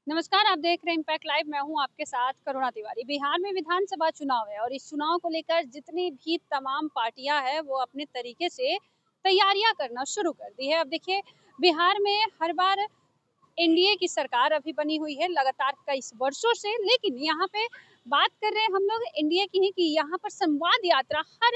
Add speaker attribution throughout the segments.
Speaker 1: नमस्कार, आप देख रहे हैं इम्पैक्ट लाइव। मैं हूं आपके साथ करुणा तिवारी। बिहार में विधानसभा चुनाव है और इस चुनाव को लेकर जितनी भी तमाम पार्टियां हैं वो अपने तरीके से तैयारियां करना शुरू कर दी है। अब देखिए, बिहार में हर बार एनडीए की सरकार अभी बनी हुई है लगातार कई वर्षों से, लेकिन यहाँ पे बात कर रहे हैं हम लोग एनडीए की ही कि यहाँ पर संवाद यात्रा हर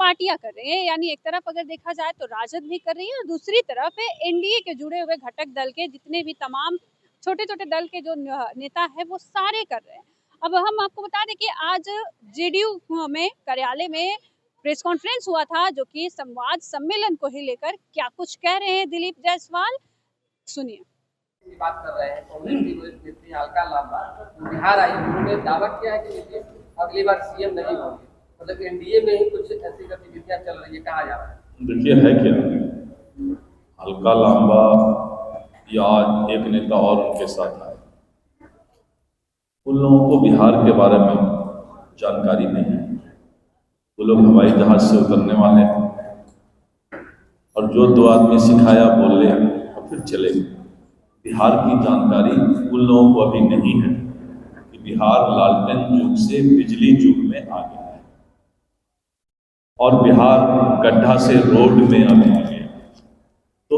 Speaker 1: पार्टियां कर रही है। यानी एक तरफ अगर देखा जाए तो राजद भी कर रही है और दूसरी तरफ एनडीए के जुड़े हुए घटक दल के जितने भी तमाम छोटे छोटे दल के जो नेता है वो सारे कर रहे हैं। अब हम आपको बता दें कि आज जेडीयू में कार्यालय में प्रेस कॉन्फ्रेंस हुआ था, जो कि संवाद सम्मेलन को ही लेकर क्या कुछ कह रहे हैं दिलीप जायसवाल, सुनिए।
Speaker 2: बात कर रहे हैं कांग्रेस की नेत्री अलका लांबा बिहार आई, उन्होंने दावा किया है कि नीतीश अगली बार सीएम नहीं होंगे। मतलब एनडीए में ही कुछ ऐसी गतिविधियां चल रही है, कहा जा रहा है।
Speaker 3: देखिए, है क्या, अलका लांबा या एक नेता और उनके साथ आए, उन लोगों को बिहार के बारे में जानकारी नहीं है। वो लोग हवाई जहाज से उतरने वाले हैं और जो दो आदमी सिखाया बोल ले और फिर चले गए। बिहार की जानकारी उन लोगों को अभी नहीं है कि बिहार लालटेन युग से बिजली युग में आ गया है और बिहार गड्ढा से रोड में अभी आ गया। तो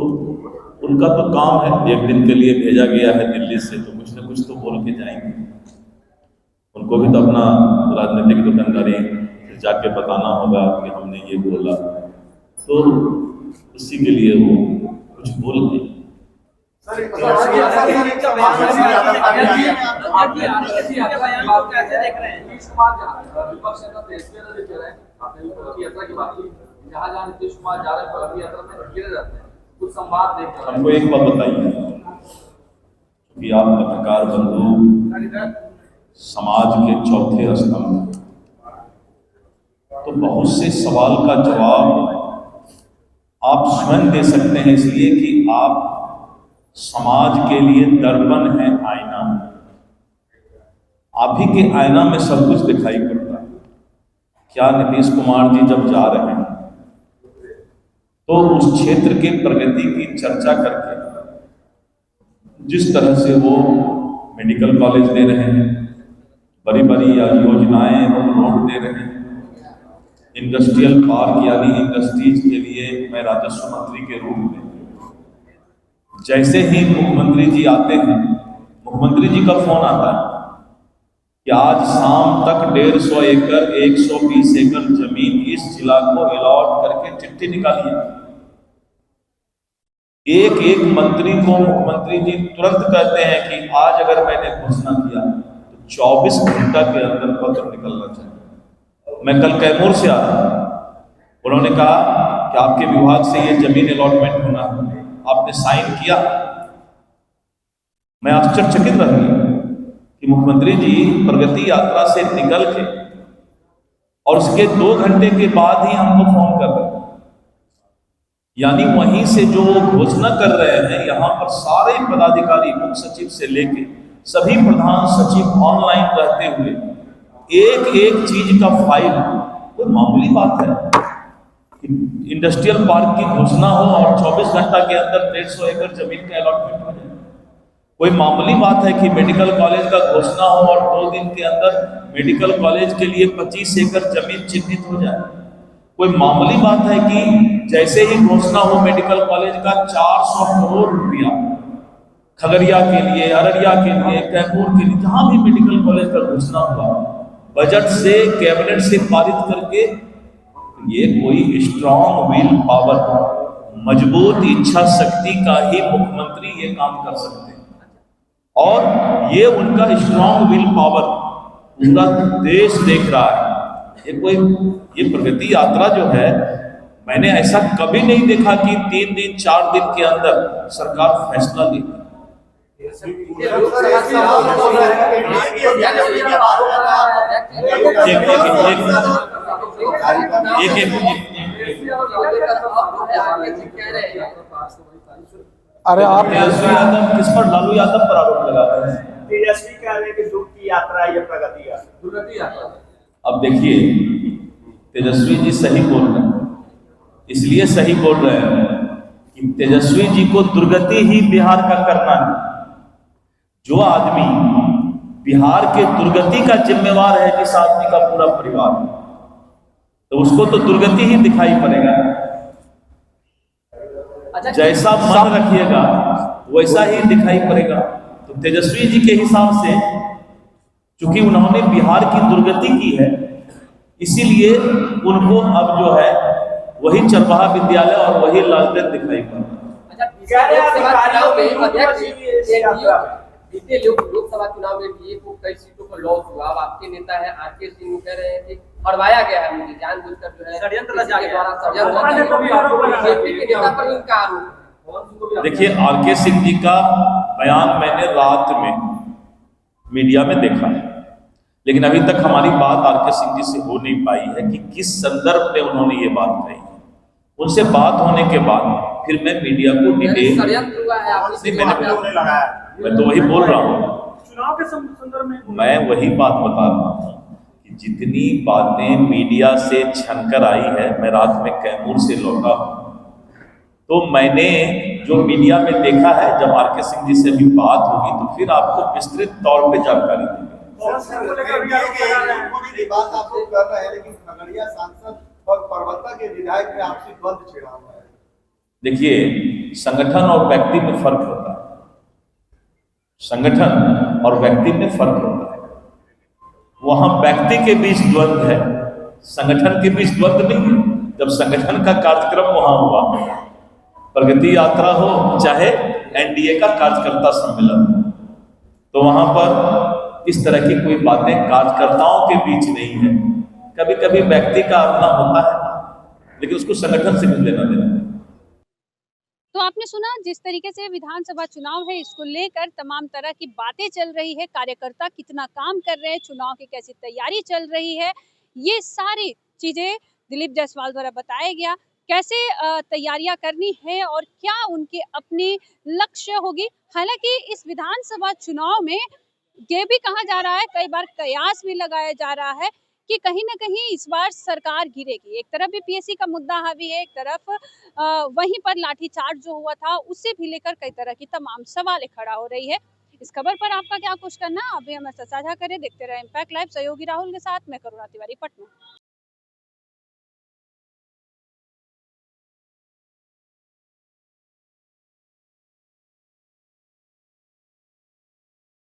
Speaker 3: उनका तो काम है, एक दिन के लिए भेजा गया है दिल्ली से, तो कुछ न कुछ तो बोल के जाएंगे। उनको भी तो अपना राजनीतिक दुकानदारी जाके बताना होगा कि हमने ये बोला, तो उसी के लिए वो कुछ बोल दें। हमको एक बात बताइए कि आप पत्रकार बंधु समाज के चौथे स्तंभ, तो बहुत से सवाल का जवाब आप स्वयं दे सकते हैं, इसलिए कि आप समाज के लिए दर्पण है, आईना। आप ही के आईना में सब कुछ दिखाई पड़ता है। क्या नीतीश कुमार जी जब जा रहे हैं तो उस क्षेत्र के प्रगति की चर्चा करके, जिस तरह से वो मेडिकल कॉलेज दे रहे हैं, बड़ी बड़ी योजनाएं रोड दे रहे हैं, इंडस्ट्रियल पार्क यानी इंडस्ट्रीज के लिए मैं राजस्व मंत्री के रूप में, जैसे ही मुख्यमंत्री जी आते हैं, मुख्यमंत्री जी का फोन आता है कि आज शाम तक 150 एकड़ 120 एकड़ जमीन इस जिला को अलॉट करके चिट्ठी निकालिए। एक एक मंत्री को मुख्यमंत्री जी तुरंत कहते हैं कि आज अगर मैंने घोषणा किया तो 24 घंटा के अंदर पत्र निकलना चाहिए। मैं कल कैमूर से आया, उन्होंने कहा कि आपके विभाग से ये जमीन अलॉटमेंट होना है, आपने साइन किया। मैं आश्चर्यचकित रह गया कि मुख्यमंत्री जी प्रगति यात्रा से निकल के और उसके 2 घंटे के बाद ही हमको फोन कर रहे हैं। यानी वहीं से जो घोषणा कर रहे हैं, यहाँ पर सारे पदाधिकारी मुख्य सचिव से लेके सभी प्रधान सचिव ऑनलाइन रहते हुए एक एक चीज का फाइल, कोई मामूली बात है इंडस्ट्रियल पार्क की घोषणा हो और 24 घंटा के अंदर 150 एकड़ जमीन का अलॉटमेंट हो जाए। कोई मामूली बात है कि मेडिकल कॉलेज का घोषणा हो और 2 दिन के अंदर मेडिकल कॉलेज के लिए 25 एकड़ जमीन चिन्हित हो जाए। कोई मामूली बात है कि जैसे ही घोषणा हो मेडिकल कॉलेज का 400 करोड़ रुपया खगड़िया के लिए, अररिया के लिए, कैमूर के लिए, जहां भी मेडिकल कॉलेज का घोषणा हुआ, बजट से कैबिनेट से पारित करके, ये कोई स्ट्रॉन्ग विल पावर, मजबूत इच्छा शक्ति का ही मुख्यमंत्री ये काम कर सकते हैं। और ये उनका स्ट्रॉन्ग विल पावर पूरा देश देख रहा है। ये प्रगति यात्रा जो है, मैंने ऐसा कभी नहीं देखा कि 3 दिन 4 दिन के अंदर सरकार फैसला ली।
Speaker 4: अरे आप
Speaker 3: तेजस्वी यादव किस पर, लालू यादव पर आरोप लगा रहे हैं।
Speaker 4: तेजस्वी कह रहे हैं कि दुख की यात्रा है, ये प्रगति यात्रा।
Speaker 3: अब देखिए, तेजस्वी जी सही बोल रहे हैं, इसलिए सही बोल रहे हैं कि तेजस्वी जी को दुर्गति ही बिहार का करना है। जो आदमी बिहार के दुर्गति का जिम्मेवार है, जिस आदमी का पूरा परिवार, तो उसको तो दुर्गति ही दिखाई पड़ेगा। जैसा मन रखिएगा वैसा ही दिखाई पड़ेगा। तो तेजस्वी जी के हिसाब से, चूंकि उन्होंने बिहार की दुर्गति की है, इसीलिए उनको अब जो है वही चरवाहा विद्यालय और वही लालटेन दिखाई पड़ रहा।
Speaker 2: बीते लोकसभा चुनाव में डीए को कई सीटों पर लॉस हुआ। अब आपके नेता है आरके सिंह कह रहे हैं कि फड़वाया गया है, मुझे जानबूझकर जो है षड्यंत्र रचा गया है। बीजेपी के नेता पर इनका आरोप।
Speaker 3: देखिए, आरके सिंह जी का बयान मैंने रात में मीडिया में देखा है, लेकिन अभी तक हमारी बात आरके सिंह जी से हो नहीं पाई है कि किस संदर्भ में उन्होंने ये बात कही। उनसे बात होने के बाद फिर मैं मीडिया को डिटेल, मैं तो वही बोल रहा हूँ,
Speaker 4: चुनाव के संदर्भ में
Speaker 3: मैं वही बात बता रहा हूँ कि जितनी बातें मीडिया से छनकर आई है, मैं रात में कैमूर से लौटा हूँ, तो मैंने जो मीडिया में देखा है, जब आरके सिंह जी से भी बात होगी तो फिर आपको विस्तृत तौर पे जानकारी देंगे।
Speaker 5: बात आप लोग कर रहे हैं, लेकिन खगड़िया सांसद और परबत्ता के विधायक में आपसी द्वंद्व छिड़ा हुआ है।
Speaker 3: देखिए, संगठन और व्यक्ति में फर्क होता है, संगठन और व्यक्ति में फर्क होता है। वहां व्यक्ति के बीच द्वंद्व है, संगठन के बीच द्वंद्व नहीं है। जब संगठन का कार्यक्रम वहां हुआ, प्रगति यात्रा हो चाहे एनडीए का कार्यकर्ता सम्मेलन, तो वहां पर इस तरह की कोई बातें कार्यकर्ताओं के बीच नहीं है। कभी कभी व्यक्ति का अपना होता है, लेकिन उसको संगठन से कुछ लेना देना।
Speaker 1: तो आपने सुना जिस तरीके से विधानसभा चुनाव है, इसको लेकर तमाम तरह की बातें चल रही है, कार्यकर्ता कितना काम कर रहे हैं, चुनाव की कैसी तैयारी चल रही है, ये सारी चीजें दिलीप जायसवाल द्वारा बताया गया। कैसे तैयारियां करनी है और क्या उनके अपने लक्ष्य होगी। हालांकि इस विधानसभा चुनाव में ये भी कहा जा रहा है, कई बार कयास भी लगाया जा रहा है कि कहीं ना कहीं इस बार सरकार गिरेगी। एक तरफ भी पीएससी का मुद्दा हावी है, एक तरफ वहीं पर लाठीचार्ज जो हुआ था उससे भी लेकर कई तरह की तमाम सवालें खड़ा हो रही है। इस खबर पर आपका क्या कुछ करना, अभी हमें साझा करें। देखते रहे इम्पैक्ट लाइव। सहयोगी राहुल के साथ मैं करुणा तिवारी, पटना।